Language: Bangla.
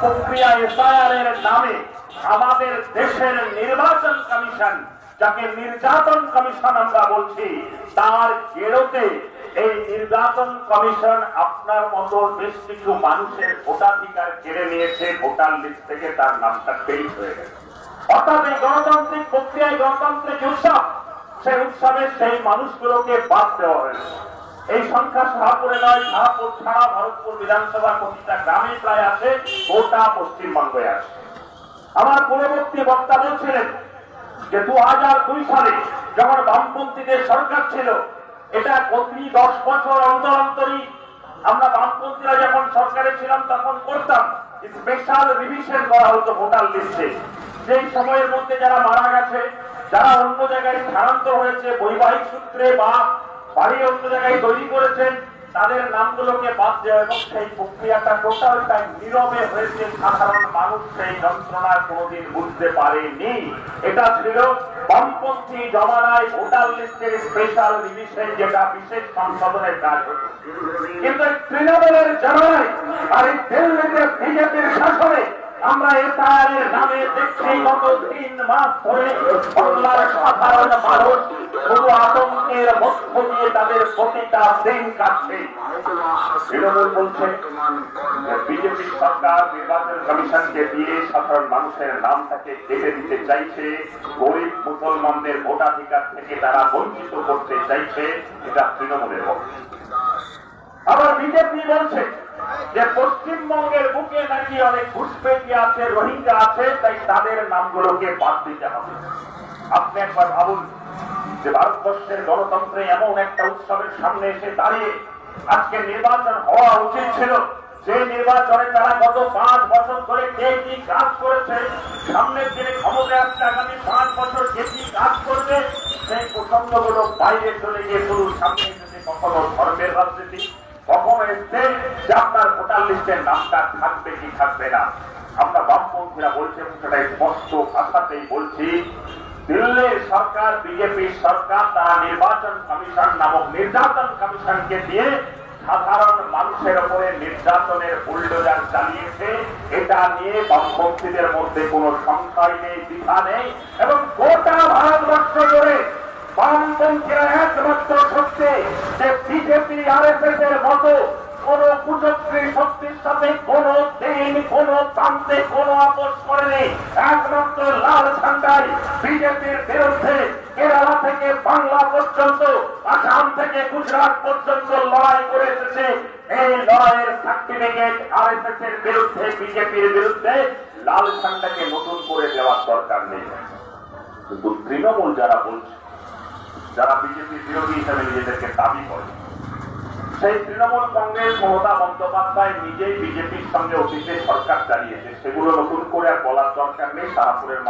প্রক্রিয়া এসআইআর এর নামে আমাদের দেশের নির্বাচন কমিশন, যাকে নির্যাতন কমিশন আমরা বলছি, তার গেরোতে এই নির্বাচন কমিশন আপনার মতো বেশ কিছু মানুষের ভোটাধিকার কেড়ে নিয়েছে, ভোটার লিস্ট থেকে তার নামটা বেরিয়ে হয়ে গেছে। অর্থাৎ এই গণতান্ত্রিক প্রক্রিয়ায় গণতান্ত্রিক উৎসব, সেই উৎসবে সেই মানুষগুলোকে বাদ দেওয়া হয়েছে। এই সংখ্যা শাহপুরে নয়, শাহপুর ছাড়া ভারতপুর বিধানসভা প্রতিটা গ্রামে প্রায় আছে, গোটা পশ্চিমবঙ্গে আছে। আমার পূর্ববর্তী বক্তা বলছিলেন যে 2002 সালে যখন বামপন্থীদের সরকার ছিল, এটা প্রতি 10 বছর অন্তর অন্তরই আমরা বামপন্থীরা যখন সরকারে ছিলাম তখন করতাম, স্পেশাল রিভিশন করা হতো ভোটার লিস্টে। যেই সময়ের মধ্যে যারা মারা গেছে, যারা অন্য জায়গায় স্থানান্তর হয়েছে বৈবাহিক সূত্রে বা বাড়ি অন্য জায়গায় তৈরি করেছেন, তাদের নামগুলোকে বাদ দেওয়া, এবং সেই প্রক্রিয়াটা টোটালটাই নীরবে হয়েছে। সাধারণ মানুষ সেই যন্ত্রণা কোনোদিন বুঝতে পারেনি। এটা ছিল বামপন্থী জমানায় ভোটার লিস্টের স্পেশাল রিভিশন, যেটা বিশেষ সংশোধনের কাজ হতো। কিন্তু তৃণমূলের জমানায় আর এই দিল্লিতে বিজেপির শাসনে আমরা এসআইআর এর নামে দেখছি গত 3 মাস ধরে বাংলার সাধারণ মানুষ শুধু আতঙ্কের মধ্য দিয়ে তাদের প্রতিটা দিন কাটছে। তৃণমূল বলছে বিজেপি সরকার নির্বাচন কমিশনকে দিয়ে সাধারণ মানুষের নামটাকে কেটে দিতে চাইছে, গরিব মুসলমানদের ভোটাধিকার থেকে তারা বঞ্চিত করতে চাইছে। এটা তৃণমূলের বক্তব্য। আবার বিজেপি বলছে যে পশ্চিমবঙ্গের বুকে নাকি অনেক ঘুষপেটি আছে, রোহিঙ্গা আছে, তাই তাদের নামগুলোকে বাদ দিতে হবে। আপনি একবার ভাবুন যে ভারতবর্ষের গণতন্ত্রে এমন একটা উৎসবের সামনে এসে দাঁড়িয়ে আজকে নির্বাচন হওয়া উচিত ছিল, যে নির্বাচনে তারা গত 5 বছর ধরে কে কি কাজ করেছে, সামনের দিনে ক্ষমতায় আসছে আগামী 5 বছর কে কি কাজ করবে, সেই প্রসঙ্গগুলো বাইরে চলে গিয়ে শুরু সামনে এসেছে কখনো ধর্মের রাজনীতি, কখনো এসছে যে আপনার ভোটার লিস্টের নামটা থাকবে কি থাকবে না। আমরা বামপন্থীরা বলছি, সেটা স্পষ্ট ভাষাতেই বলছি, দিল্লির সরকার, বিজেপির সরকার, তারা নির্বাচন কমিশন নামক নির্যাতন কমিশনকে দিয়ে সাধারণ মানুষের উপরে নির্যাতনের বুলডোজার চালিয়েছে। এটা নিয়ে বামপন্থীদের মধ্যে কোনো সংশয় নেই, দ্বিধা নেই, এবং গোটা ভারতবর্ষ জুড়ে বামপন্থীরা একমাত্র সত্যি যে বিজেপি আরএসএস এর মতো কোন কুচক্রী শক্তির সাথে কোন দিন কোন প্রান্তে কোন আপোষ করেনি। একমাত্র লাল ঝান্ডায় বিজেপির বিরুদ্ধে কেরালা থেকে বাংলা পর্যন্ত, আসাম থেকে গুজরাট পর্যন্ত লড়াই করে এসেছে। এই লড়াইয়ের সার্টিফিকেট আরএসএস এর বিরুদ্ধে, বিজেপির বিরুদ্ধে লাল ঝান্ডাকে নতুন করে দেওয়ার দরকার নেই। কিন্তু তৃণমূল যারা বলছে, যারা বিজেপি বিরোধী হিসেবে নিজেদেরকে দাবি করে, সেই তৃণমূল কংগ্রেস, মমতা বন্দ্যোপাধ্যায় নিজেই বিজেপির সঙ্গে অতীতে সরকার চালিয়েছে, সেগুলো নতুন করে আর বলার দরকার নেই। শাহপুরের